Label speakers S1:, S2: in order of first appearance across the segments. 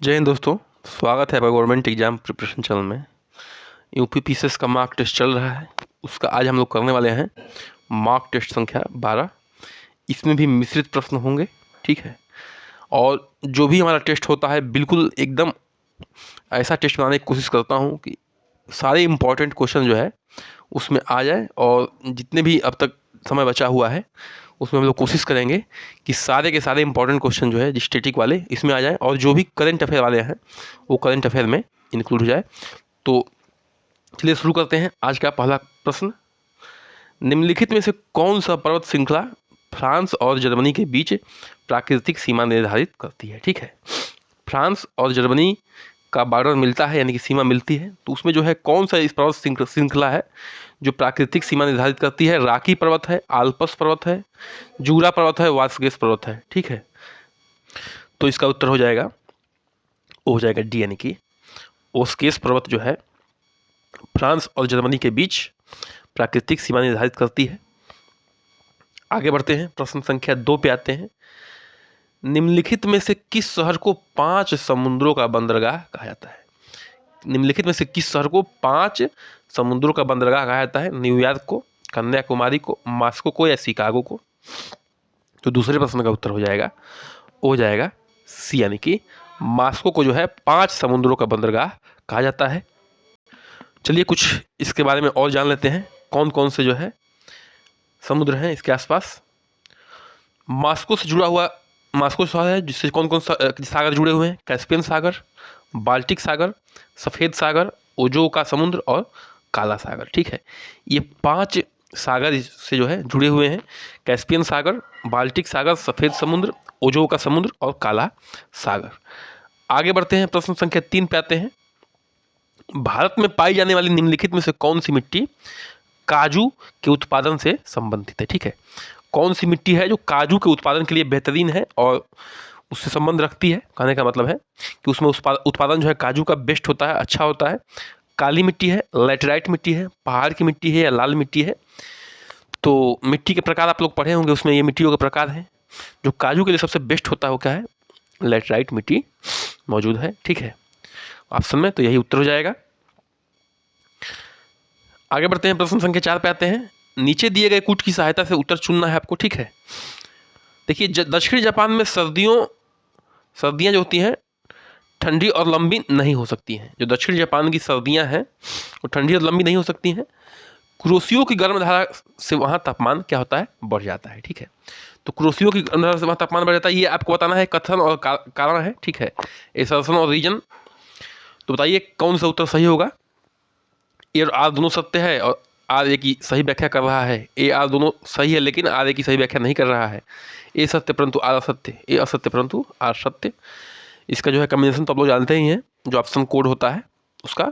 S1: जय हिंद दोस्तों। स्वागत है आपका गवर्नमेंट एग्जाम प्रिपरेशन चैनल में। यूपी पीसीएस का मार्क टेस्ट चल रहा है, उसका आज हम लोग करने वाले हैं मार्क टेस्ट संख्या 12। इसमें भी मिश्रित प्रश्न होंगे, ठीक है। और जो भी हमारा टेस्ट होता है बिल्कुल एकदम ऐसा टेस्ट बनाने की कोशिश करता हूँ कि सारे इम्पॉर्टेंट क्वेश्चन जो है उसमें आ जाए, और जितने भी अब तक समय बचा हुआ है उसमें हम लोग कोशिश करेंगे कि सारे के सारे इंपॉर्टेंट क्वेश्चन जो है स्टैटिक वाले इसमें आ जाएं, और जो भी करंट अफेयर वाले हैं वो करंट अफेयर में इंक्लूड हो जाए। तो चलिए शुरू करते हैं। आज का पहला प्रश्न, निम्नलिखित में से कौन सा पर्वत श्रृंखला फ्रांस और जर्मनी के बीच प्राकृतिक सीमा निर्धारित करती है, ठीक है। फ्रांस और जर्मनी का बॉर्डर मिलता है, यानी कि सीमा मिलती है, तो उसमें जो है कौन सा इस पर्वत श्रृंखला है जो प्राकृतिक सीमा निर्धारित करती है। राकी पर्वत है, आल्प्स पर्वत है, जूरा पर्वत है, वार्सगेस पर्वत है, ठीक है। तो इसका उत्तर हो जाएगा डी, यानी कि ओस्केस पर्वत जो है फ्रांस और जर्मनी के बीच प्राकृतिक सीमा निर्धारित करती है। आगे बढ़ते हैं, प्रश्न संख्या 2 पे आते हैं। निम्नलिखित में से किस शहर को 5 समुद्रों का बंदरगाह कहा जाता है। निम्नलिखित में से किस शहर को 5 समुद्रों का बंदरगाह कहा जाता है। न्यूयॉर्क को, कन्याकुमारी को, मॉस्को को या शिकागो को। तो दूसरे प्रश्न का उत्तर हो जाएगा सी, यानी कि मॉस्को को जो है 5 समुद्रों का बंदरगाह कहा जाता है। चलिए कुछ इसके बारे में और जान लेते हैं, कौन कौन से जो है समुद्र हैं इसके आसपास। मॉस्को से जुड़ा हुआ मॉस्को शहर है जिससे कौन कौन सागर जुड़े हुए हैं। कैस्पियन सागर, बाल्टिक सागर, सफ़ेद सागर, ओजोका समुद्र और काला सागर, ठीक है। ये 5 सागर से जो है जुड़े हुए हैं। कैस्पियन सागर, बाल्टिक सागर, सफ़ेद समुद्र, ओजोका समुद्र और काला सागर। आगे बढ़ते हैं, प्रश्न संख्या 3 पे आते हैं। भारत में पाई जाने वाली निम्नलिखित में से कौन सी मिट्टी काजू के उत्पादन से संबंधित है, ठीक है। कौन सी मिट्टी है जो काजू के उत्पादन के लिए बेहतरीन है और उससे संबंध रखती है। कहने का मतलब है कि उसमें उत्पादन जो है काजू का बेस्ट होता है, अच्छा होता है। काली मिट्टी है, लैटेराइट मिट्टी है, पहाड़ की मिट्टी है या लाल मिट्टी है। तो मिट्टी के प्रकार आप लोग पढ़े होंगे, उसमें ये मिट्टियों के प्रकार हैं। जो काजू के लिए सबसे बेस्ट होता है वो क्या है, लैटेराइट मिट्टी मौजूद है, ठीक है ऑप्शन में। तो यही उत्तर हो जाएगा। आगे बढ़ते हैं, प्रश्न संख्या 4 पे आते हैं। नीचे दिए गए कूट की सहायता से उत्तर चुनना है आपको, ठीक है। देखिए, दक्षिणी जापान में सर्दियां जो होती हैं ठंडी और लंबी नहीं हो सकती हैं। जो दक्षिणी जापान की सर्दियां हैं वो ठंडी और लंबी नहीं हो सकती हैं। कुरोशियो की गर्म धारा से वहाँ तापमान क्या होता है, बढ़ जाता है, ठीक है। तो कुरोशियो की गर्म धारा से वहाँ तापमान बढ़ जाता है, ये आपको बताना है, कथन और कारण है, ठीक है, एसर्शन और रीजन। तो बताइए कौन सा उत्तर सही होगा। ए और आर दोनों सत्य है और आर ए की सही व्याख्या कर रहा है। ए आर दोनों सही है लेकिन आर ए की सही व्याख्या नहीं कर रहा है। ए सत्य परंतु आर असत्य, ए असत्य परंतु आर सत्य। इसका जो है कॉम्बिनेशन तो आप लोग जानते ही हैं, जो ऑप्शन कोड होता है उसका।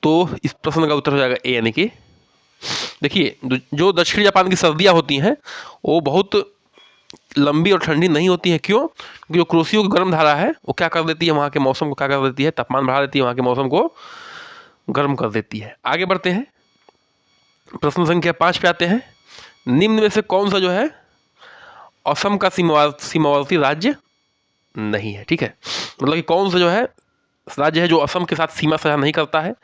S1: तो इस प्रश्न का उत्तर हो जाएगा ए, यानी कि देखिए, जो दक्षिणी जापान की सर्दियाँ होती हैं वो बहुत लंबी और ठंडी नहीं होती है। क्यों? क्योंकि जो कुरोशियो की गर्म धारा है वो क्या कर देती है, वहाँ के मौसम को क्या कर देती है, तापमान बढ़ा देती है, वहाँ के मौसम को गर्म कर देती है। आगे बढ़ते हैं, प्रश्न संख्या 5 पे आते हैं। निम्न में से कौन सा जो है असम का सीमावर्ती राज्य नहीं है, ठीक है। मतलब कि कौन सा जो है राज्य है जो असम के साथ सीमा साझा नहीं करता है।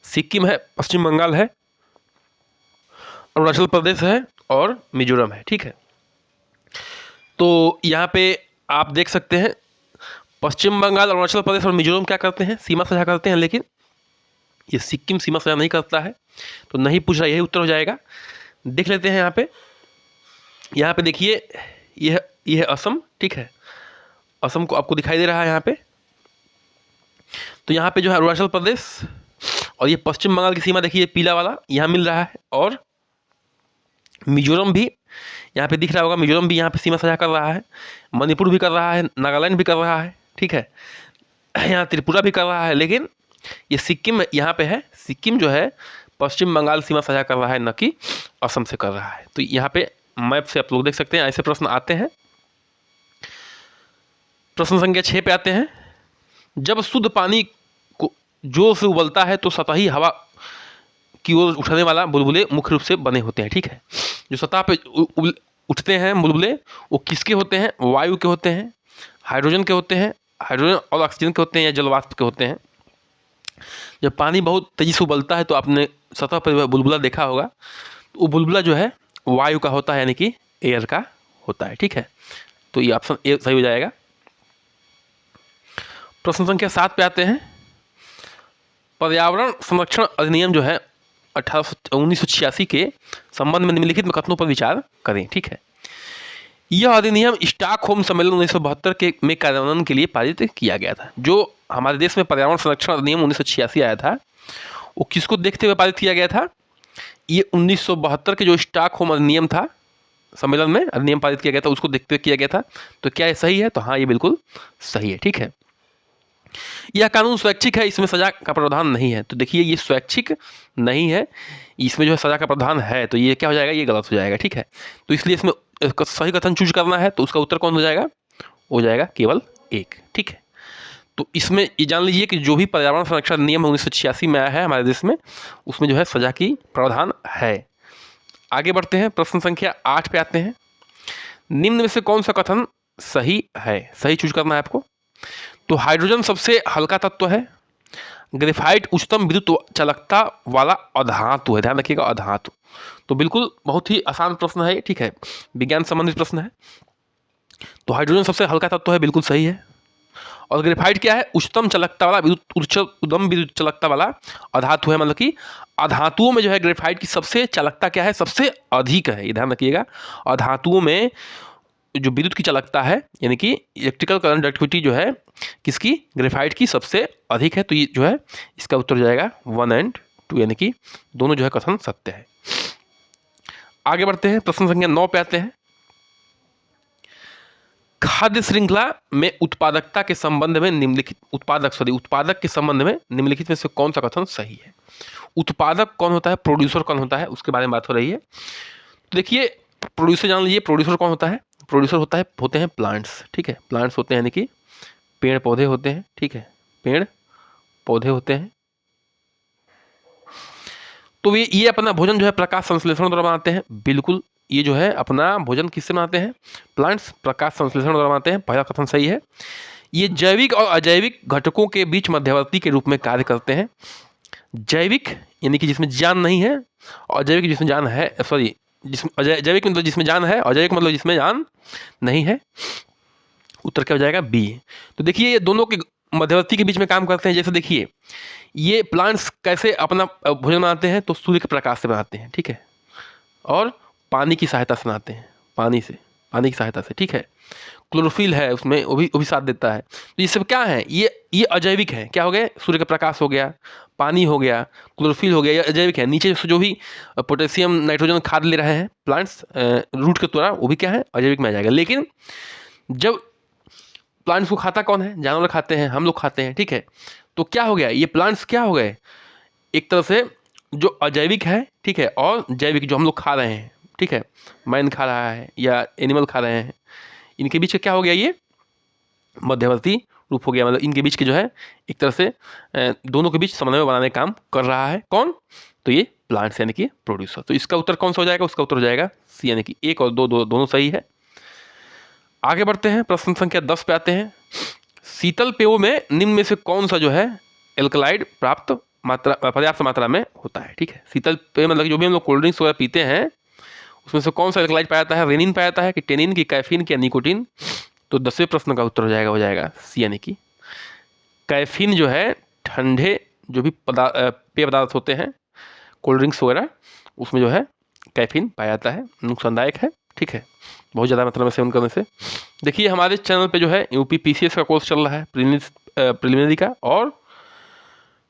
S1: सिक्किम है, पश्चिम बंगाल है, अरुणाचल प्रदेश है और मिजोरम है, ठीक है। तो यहाँ पे आप देख सकते हैं पश्चिम बंगाल, अरुणाचल प्रदेश और मिजोरम क्या करते हैं, सीमा साझा करते हैं, लेकिन ये सिक्किम सीमा साझा नहीं करता है। तो नहीं पूछ रहा, यही उत्तर हो जाएगा। देख लेते हैं यहाँ पे देखिए, यह है असम, ठीक है। असम को आपको दिखाई दे रहा है यहाँ पे। तो यहाँ पे जो है अरुणाचल प्रदेश और ये पश्चिम बंगाल की सीमा देखिए, पीला वाला यहाँ मिल रहा है, और मिजोरम भी यहाँ पे दिख रहा होगा। मिजोरम भी यहाँ पे सीमा साझा कर रहा है, मणिपुर भी कर रहा है, नागालैंड भी कर रहा है, ठीक है। यहाँ त्रिपुरा भी कर रहा है, लेकिन ये सिक्किम यहाँ पे है। सिक्किम जो है पश्चिम बंगाल सीमा साझा कर रहा है, न कि असम से कर रहा है। तो यहाँ पे मैप से आप लोग देख सकते हैं, ऐसे प्रश्न आते हैं। प्रश्न संख्या 6 पे आते हैं। जब शुद्ध पानी को जोर से उबलता है तो सतही हवा की ओर उठने वाला बुलबुले मुख्य रूप से बने होते हैं, ठीक है। जो सतह पे उठते हैं बुलबुले वो किसके होते हैं, वायु के होते हैं, हाइड्रोजन के होते हैं, हाइड्रोजन और ऑक्सीजन के होते हैं या जल वाष्प के होते हैं। जब पानी बहुत तेजी से उबलता है तो आपने सतह पर बुलबुला देखा होगा, तो वो बुलबुला जो है वायु का होता है, यानी कि एयर का होता है। ठीक है, तो ये ऑप्शन ए सही हो जाएगा। प्रश्न संख्या 7 पे आते हैं। पर्यावरण संरक्षण अधिनियम जो है 1986 के संबंध में निम्नलिखित में कथनों पर विचार करें। ठीक है, यह अधिनियम स्टॉकहोम सम्मेलन 1972 के में कार्यान्वयन के लिए पारित किया गया था। जो हमारे देश में पर्यावरण संरक्षण अधिनियम 1986 आया था, वो किसको देखते हुए पारित किया गया था? ये 1972 के जो स्टॉकहोम अधिनियम था, सम्मेलन में अधिनियम पारित किया गया था, उसको देखते हुए किया गया था। तो क्या ये सही है? तो हाँ, ये बिल्कुल सही है। ठीक है, यह कानून स्वैच्छिक है, इसमें सजा का प्रावधान नहीं है। तो देखिए, ये स्वैच्छिक नहीं है, इसमें जो है सजा का प्रावधान है, तो ये क्या हो जाएगा? ये गलत हो जाएगा। ठीक है, तो इसलिए इसमें सही कथन चूज करना है, तो उसका उत्तर कौन हो जाएगा? हो जाएगा केवल एक। ठीक है, तो इसमें ये जान लीजिए कि जो भी पर्यावरण संरक्षण नियम 1986 में आया है हमारे देश में, उसमें जो है सजा की प्रावधान है। आगे बढ़ते हैं, प्रश्न संख्या 8 पे आते हैं। निम्न में से कौन सा कथन सही है? सही चूज करना है आपको। तो हाइड्रोजन सबसे हल्का तत्व है, ग्रेफाइट उच्चतम विद्युत चालकता वाला अधातु है। ध्यान रखिएगा, अधातु। तो बिल्कुल बहुत ही आसान प्रश्न है। ठीक है, विज्ञान संबंधित प्रश्न है। तो हाइड्रोजन सबसे हल्का तत्व है, बिल्कुल सही है। और ग्रेफाइट क्या है? उच्चतम चालकता वाला उच्चतम विद्युत चालकता वाला अधातु है। मतलब कि अधातुओं में जो है ग्रेफाइट की सबसे चालकता क्या है? सबसे अधिक है। ये ध्यान रखिएगा, अधातुओं में जो विद्युत की चालकता है, यानी कि इलेक्ट्रिकल करंट डायरेक्टिविटी जो है किसकी? ग्रेफाइट की सबसे अधिक है। तो ये जो है इसका उत्तर हो जाएगा 1 और 2, यानी कि दोनों जो है कथन सत्य है। आगे बढ़ते हैं, प्रश्न संख्या 9 पे आते हैं। खाद्य श्रृंखला में उत्पादकता के संबंध में निम्नलिखित उत्पादक के संबंध में निम्नलिखित में से कौन सा कथन सही है? उत्पादक कौन होता है, प्रोड्यूसर कौन होता है, उसके बारे में बात हो रही है। तो देखिए, प्रोड्यूसर जान लीजिए, प्रोड्यूसर कौन होता है? प्रोड्यूसर होते हैं प्लांट्स। ठीक है, प्लांट्स होते हैं, यानी कि पेड़ पौधे होते हैं। ठीक है, पेड़ पौधे होते हैं। तो ये अपना भोजन जो है प्रकाश संश्लेषण द्वारा बनाते हैं। बिल्कुल, ये जो है अपना भोजन किससे बनाते हैं? प्लांट्स प्रकाश संश्लेषण द्वारा बनाते हैं। पहला कथन सही है। ये जैविक और अजैविक घटकों के बीच मध्यवर्ती के रूप में कार्य करते हैं। जैविक यानी कि जिसमें जान नहीं है, और अजैविक जिसमें जान है, सॉरी, जैविक मतलब जिसमें जान है, और अजैविक मतलब जिसमें जान नहीं है। उत्तर क्या हो जाएगा? बी। तो देखिए, ये दोनों के मध्यवर्ती के बीच में काम करते हैं। जैसे देखिए, ये प्लांट्स कैसे अपना भोजन बनाते हैं? तो सूर्य के प्रकाश से बनाते हैं। ठीक है, और पानी की सहायता से बनाते हैं, पानी की सहायता से। ठीक है, क्लोरोफिल है उसमें, वो भी साथ देता है। तो ये सब क्या है? ये अजैविक है। क्या हो गए? सूर्य का प्रकाश हो गया, पानी हो गया, क्लोरोफिल हो गया, ये अजैविक है। नीचे से जो भी पोटेशियम नाइट्रोजन खाद ले रहे हैं प्लांट्स रूट के द्वारा, वो भी क्या है? अजैविक में आ जाएगा। लेकिन जब प्लांट्स को खाता कौन है? जानवर खाते हैं, हम लोग खाते हैं। ठीक है, तो क्या हो गया? ये प्लांट्स क्या हो गए? एक तरह से जो अजैविक है, ठीक है, और जैविक जो हम लोग खा रहे हैं, ठीक है, मैन खा रहा है या एनिमल खा रहे हैं, इनके बीच का क्या हो गया? ये मध्यवर्ती रूप हो गया। मतलब इनके बीच के जो है एक तरह से दोनों के बीच समन्वय बनाने का काम कर रहा है। कौन? तो ये प्लांट्स, यानी कि प्रोड्यूसर। तो इसका उत्तर कौन सा हो जाएगा? उसका उत्तर हो जाएगा सी, यानी कि 1 और 2 दोनों सही है। आगे बढ़ते हैं, प्रश्न संख्या 10 पे आते हैं। शीतल पेयों में निम्न में से कौन सा जो है एल्कलाइड पर्याप्त मात्रा में होता है? ठीक है, शीतल पेय मतलब जो भी हम लोग कोल्ड ड्रिंक्स वगैरह पीते हैं, उसमें से कौन सा एल्कलाइड पाया जाता है? रेनिन पाया जाता है कि टेनिन की कैफीन की निकोटीन? तो 10वें प्रश्न का उत्तर हो जाएगा सी, यानी कि कैफीन जो है ठंडे जो भी पेय पदार्थ होते हैं, कोल्ड ड्रिंक्स वगैरह, उसमें जो है कैफीन पाया जाता है, नुकसानदायक है। ठीक है, बहुत ज़्यादा मात्रा में सेवन करने से। देखिए, हमारे चैनल पे जो है यूपी पीसीएस का कोर्स चल रहा है, प्रिलिमिनरी का, और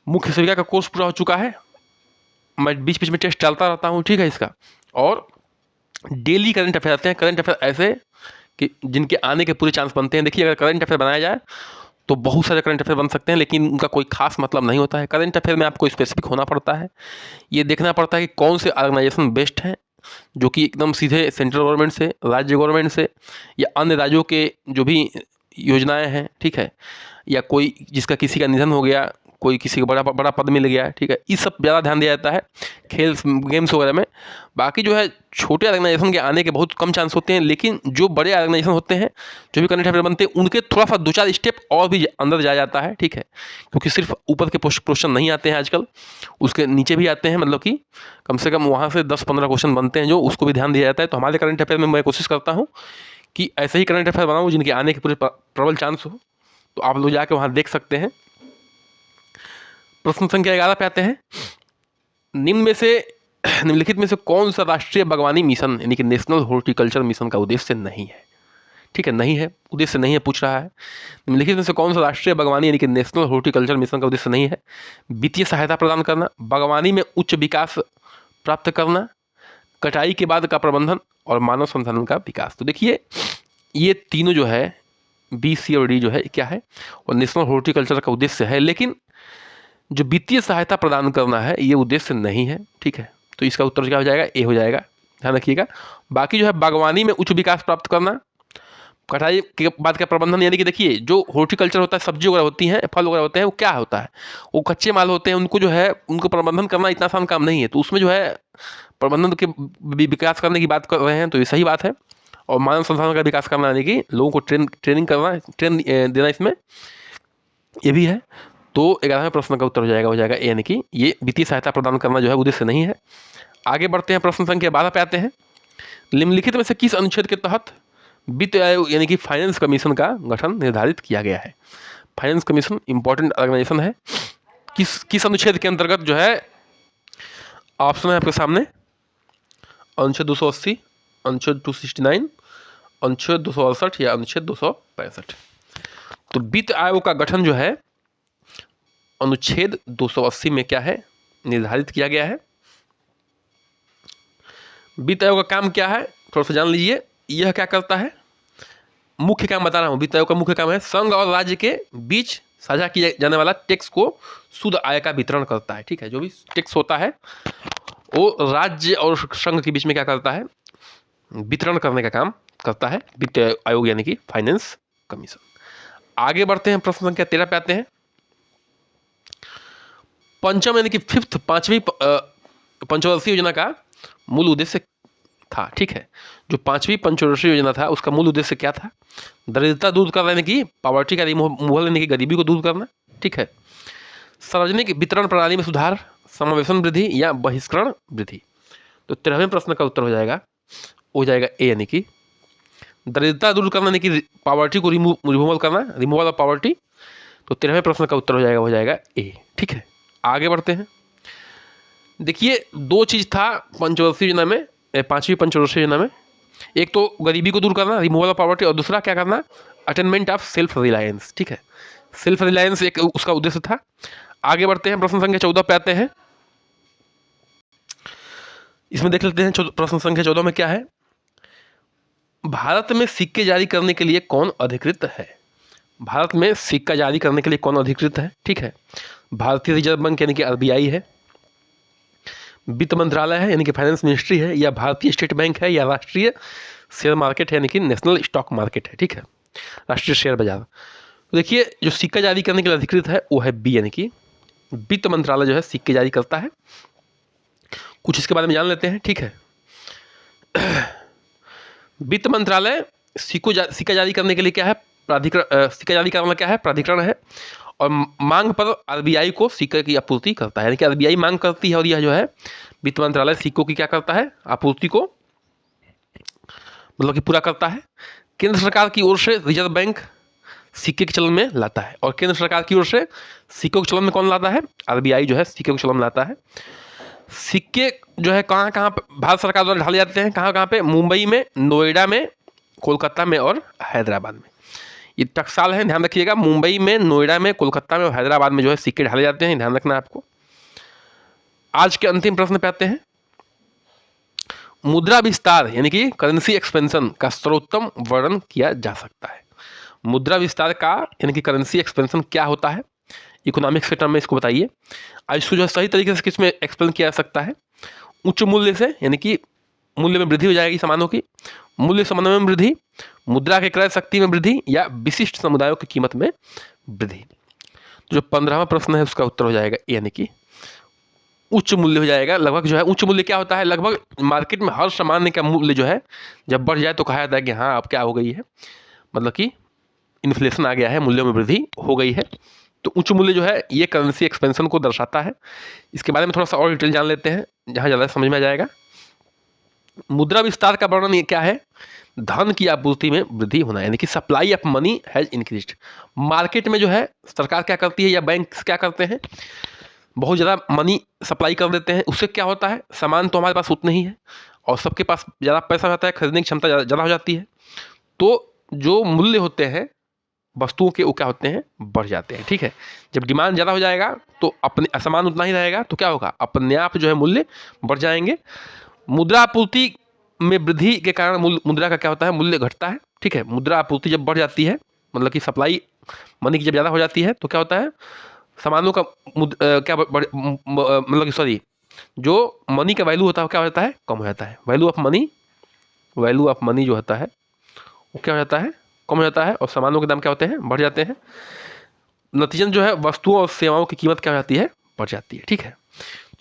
S1: मुख्य सेविका का कोर्स पूरा हो चुका है। मैं बीच बीच में टेस्ट डालता रहता हूँ, ठीक है, इसका। और डेली करंट अफेयर आते हैं, करंट अफेयर ऐसे कि जिनके आने के पूरे चांस बनते हैं। देखिए, अगर करंट अफेयर बनाया जाए तो बहुत सारे करंट अफेयर बन सकते हैं, लेकिन उनका कोई खास मतलब नहीं होता है। करंट अफेयर में आपको स्पेसिफिक होना पड़ता है, ये देखना पड़ता है कि कौन से ऑर्गेनाइजेशन बेस्ट हैं, जो कि एकदम सीधे सेंट्रल गवर्नमेंट से, राज्य गवर्नमेंट से, या अन्य राज्यों के जो भी योजनाएं हैं, ठीक है, या कोई जिसका किसी का निधन हो गया, कोई किसी को बड़ा बड़ा पद मिल गया, ठीक है, इस सब ज़्यादा ध्यान दिया जाता है खेल गेम्स वगैरह में। बाकी जो है छोटे ऑर्गेनाइजेशन के आने के बहुत कम चांस होते हैं, लेकिन जो बड़े ऑर्गेनाइजेशन होते हैं, जो भी करंट अफेयर बनते हैं, उनके थोड़ा सा 2-4 स्टेप और भी अंदर जाया जाता है, ठीक है, क्योंकि सिर्फ ऊपर के क्वेश्चन नहीं आते हैं आजकल, उसके नीचे भी आते हैं, मतलब कि कम से कम वहाँ से 10-15 क्वेश्चन बनते हैं जो उसको भी ध्यान दिया जाता है। तो हमारे करंट अफेयर में मैं कोशिश करता हूँ कि ऐसे ही करंट अफेयर बनाऊँ जिनके आने के पूरे प्रबल चांस हो। तो आप लोग जाके वहाँ देख सकते हैं। प्रश्न संख्या 11 पे आते हैं। निम्नलिखित में से कौन सा राष्ट्रीय बागवानी मिशन यानी कि नेशनल हॉर्टिकल्चर मिशन का उद्देश्य नहीं है? ठीक है, नहीं है, उद्देश्य नहीं है पूछ रहा है। निम्नलिखित में से कौन सा राष्ट्रीय बागवानी यानी कि नेशनल हॉर्टिकल्चर मिशन का उद्देश्य नहीं है? वित्तीय सहायता प्रदान करना, बागवानी में उच्च विकास प्राप्त करना, कटाई के बाद का प्रबंधन और मानव संसाधन का विकास। तो देखिए ये तीनों जो है बी, सी और डी जो है क्या है, और नेशनल हॉर्टिकल्चर का उद्देश्य है, लेकिन जो वित्तीय सहायता प्रदान करना है ये उद्देश्य नहीं है, ठीक है। तो इसका उत्तर क्या हो जाएगा? ए हो जाएगा, ध्यान रखिएगा। बाकी जो है बागवानी में उच्च विकास प्राप्त करना, कटाई के बाद का प्रबंधन, यानी कि देखिए जो हॉर्टिकल्चर होता है, सब्जी वगैरह होती हैं, फल वगैरह होते हैं, वो क्या होता है, वो कच्चे माल होते हैं, उनको जो है उनको प्रबंधन करना इतना आसान काम नहीं है। तो उसमें जो है प्रबंधन के विकास करने की बात कर रहे हैं, तो ये सही बात है। और मानव संसाधन का विकास करना यानी कि लोगों को ट्रेनिंग करना, ट्रेन देना, इसमें ये भी है। तो 11वें प्रश्न का उत्तर हो जाएगा ए, यानी कि ये वित्तीय सहायता प्रदान करना जो है उद्देश्य नहीं है। आगे बढ़ते हैं, प्रश्न संख्या 12 पे आते हैं। निम्नलिखित में से किस अनुच्छेद के तहत वित्त आयोग यानी कि फाइनेंस कमीशन का गठन निर्धारित किया गया है? फाइनेंस कमीशन इंपॉर्टेंट ऑर्गेनाइजेशन है। किस अनुच्छेद के अंतर्गत जो है? ऑप्शन है आपके सामने, अनुच्छेद 280, अनुच्छेद 269, अनुच्छेद 268 या अनुच्छेद 265। तो वित्त आयोग का गठन जो है अनुच्छेद 280 में क्या है निर्धारित किया गया है। वित्त आयोग का काम क्या है थोड़ा सा जान लीजिए। यह क्या करता है? मुख्य काम बता रहा हूँ। वित्त आयोग का मुख्य काम है संघ और राज्य के बीच साझा किए जाने वाला टैक्स को शुद्ध आय का वितरण करता है, ठीक है। जो भी टैक्स होता है वो राज्य और संघ के बीच में क्या करता है? वितरण करने का काम करता है वित्त आयोग यानी कि फाइनेंस कमीशन। आगे बढ़ते हैं, प्रश्न संख्या 13 पे आते हैं। पंचम यानी कि पांचवी पंचवर्षीय योजना का मूल उद्देश्य था, ठीक है। जो पांचवी पंचवर्षीय योजना था उसका मूल उद्देश्य क्या था? दरिद्रता दूर करना यानी कि पॉवर्टी का रिमूवल यानी कि गरीबी को दूर करना, ठीक है। सार्वजनिक वितरण प्रणाली में सुधार, समावेशन वृद्धि या बहिष्करण वृद्धि। तो 13वें प्रश्न का उत्तर हो जाएगा ए, यानी कि दरिद्रता दूर करना यानी कि पॉवर्टी को रिमूवल करना, रिमूवल ऑफ पॉवर्टी। तो 13वें प्रश्न का उत्तर हो जाएगा ए, ठीक है। आगे बढ़ते हैं। देखिए दो चीज़ था पंचवर्षीय योजना में, पांचवी पंचवर्षीय योजना में। एक तो गरीबी को दूर करना, रिमूवल ऑफ पॉवर्टी, और दूसरा क्या करना? अटेनमेंट ऑफ सेल्फ रिलायंस, ठीक है। सेल्फ रिलायंस एक उसका उद्देश्य था। आगे बढ़ते हैं, प्रश्न संख्या 14 पे आते हैं। इसमें देख लेते हैं प्रश्न संख्या 14 में क्या है। भारत में सिक्के जारी करने के लिए कौन अधिकृत है? भारत में सिक्का जारी करने के लिए कौन अधिकृत है? ठीक है, भारतीय रिजर्व बैंक यानी कि आरबीआई है, वित्त मंत्रालय है यानी कि फाइनेंस मिनिस्ट्री है, या भारतीय स्टेट बैंक है, या राष्ट्रीय शेयर मार्केट है यानी कि नेशनल स्टॉक मार्केट है, ठीक है, राष्ट्रीय शेयर बाजार। तो देखिए जो सिक्का जारी करने के लिए अधिकृत है वो है बी, यानी कि वित्त मंत्रालय जो है सिक्के जारी करता है। कुछ इसके बारे में जान लेते हैं, ठीक है। वित्त मंत्रालय सिक्का जारी करने के लिए क्या है? प्राधिकरण। सिक्का जारी करना क्या है? प्राधिकरण है, और मांग पर आरबीआई को सिक्के की आपूर्ति करता है, यानी कि आरबीआई मांग करती है और यह जो है वित्त मंत्रालय सिक्कों की क्या करता है? आपूर्ति को मतलब कि पूरा करता है। केंद्र सरकार की ओर से रिजर्व बैंक सिक्के के चलन में लाता है, और केंद्र सरकार की ओर से सिक्कों के चलन में कौन लाता है? आरबीआई जो है सिक्कों के चलन में लाता है। सिक्के जो है कहाँ कहाँ भारत सरकार द्वारा ढाले जाते हैं? कहाँ कहाँ पे? मुंबई में, नोएडा में, कोलकाता में और हैदराबाद में। ये टकसाल है, ध्यान रखिएगा। मुंबई में, नोएडा में, कोलकाता में और हैदराबाद में जो है सिक्के ढाले जाते हैं, ध्यान रखना आपको। आज के अंतिम प्रश्न पे आते हैं। मुद्रा विस्तार यानी कि करेंसी एक्सपेंशन का सर्वोत्तम वर्णन किया जा सकता है। मुद्रा विस्तार का यानी कि करेंसी एक्सपेंशन क्या होता है? इकोनॉमिक्स के टर्म में इसको बताइए। आज इसको जो है सही तरीके से किसमें एक्सप्लेन किया जा सकता है? उच्च मूल्य से, यानी कि मूल्य में वृद्धि हो जाएगी सामानों की, मूल्य समन्वय में वृद्धि, मुद्रा के क्रय शक्ति में वृद्धि या विशिष्ट समुदायों की कीमत में वृद्धि। तो जो 15वां प्रश्न है उसका उत्तर हो जाएगा यानी कि उच्च मूल्य हो जाएगा। लगभग जो है उच्च मूल्य क्या होता है, लगभग मार्केट में हर सामान्य का मूल्य जो है जब बढ़ जाए तो कहा जाता है कि हाँ अब क्या हो गई है, मतलब कि इन्फ्लेशन आ गया है, मूल्यों में वृद्धि हो गई है। तो उच्च मूल्य जो है ये करेंसी एक्सपेंशन को दर्शाता है। इसके बारे में थोड़ा सा और डिटेल जान लेते हैं जहाँ ज़्यादा समझ में आ जाएगा। मुद्रा विस्तार का वर्णन ये क्या है, धन की आपूर्ति में वृद्धि होना, यानी कि supply of money has increased. Market में जो है सरकार क्या करती है या बैंक क्या करते हैं, बहुत ज़्यादा मनी सप्लाई कर देते हैं। उससे क्या होता है, सामान तो हमारे पास उतना ही है और सबके पास ज़्यादा पैसा रहता है, खरीदने की क्षमता ज़्यादा हो जाती है। तो जो मूल्य होते हैं वस्तुओं के वो क्या होते हैं, बढ़ जाते हैं। ठीक है, जब डिमांड ज़्यादा हो जाएगा तो अपने सामान उतना ही रहेगा तो क्या होगा, अपने आप जो है मूल्य बढ़ जाएंगे। मुद्रा आपूर्ति में वृद्धि के कारण मुद्रा का क्या होता है, मूल्य घटता है। ठीक है, मुद्रा आपूर्ति जब बढ़ जाती है, मतलब कि सप्लाई मनी की जब ज़्यादा हो जाती है तो क्या होता है, सामानों का मतलब कि सॉरी जो मनी का वैल्यू होता है क्या होता है, कम हो जाता है। वैल्यू ऑफ मनी जो होता है वो क्या हो जाता है, कम हो जाता है और सामानों के दाम क्या होते हैं, बढ़ जाते हैं। नतीजन जो है वस्तुओं और सेवाओं की कीमत क्या हो जाती है, बढ़ जाती है। ठीक है,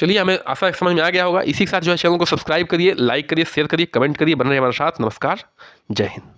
S1: चलिए हमें आशा समझ में आ गया होगा। इसी के साथ जो है चैनल को सब्सक्राइब करिए, लाइक करिए, शेयर करिए, कमेंट करिए, बने रहिए हमारे साथ। नमस्कार, जय हिंद।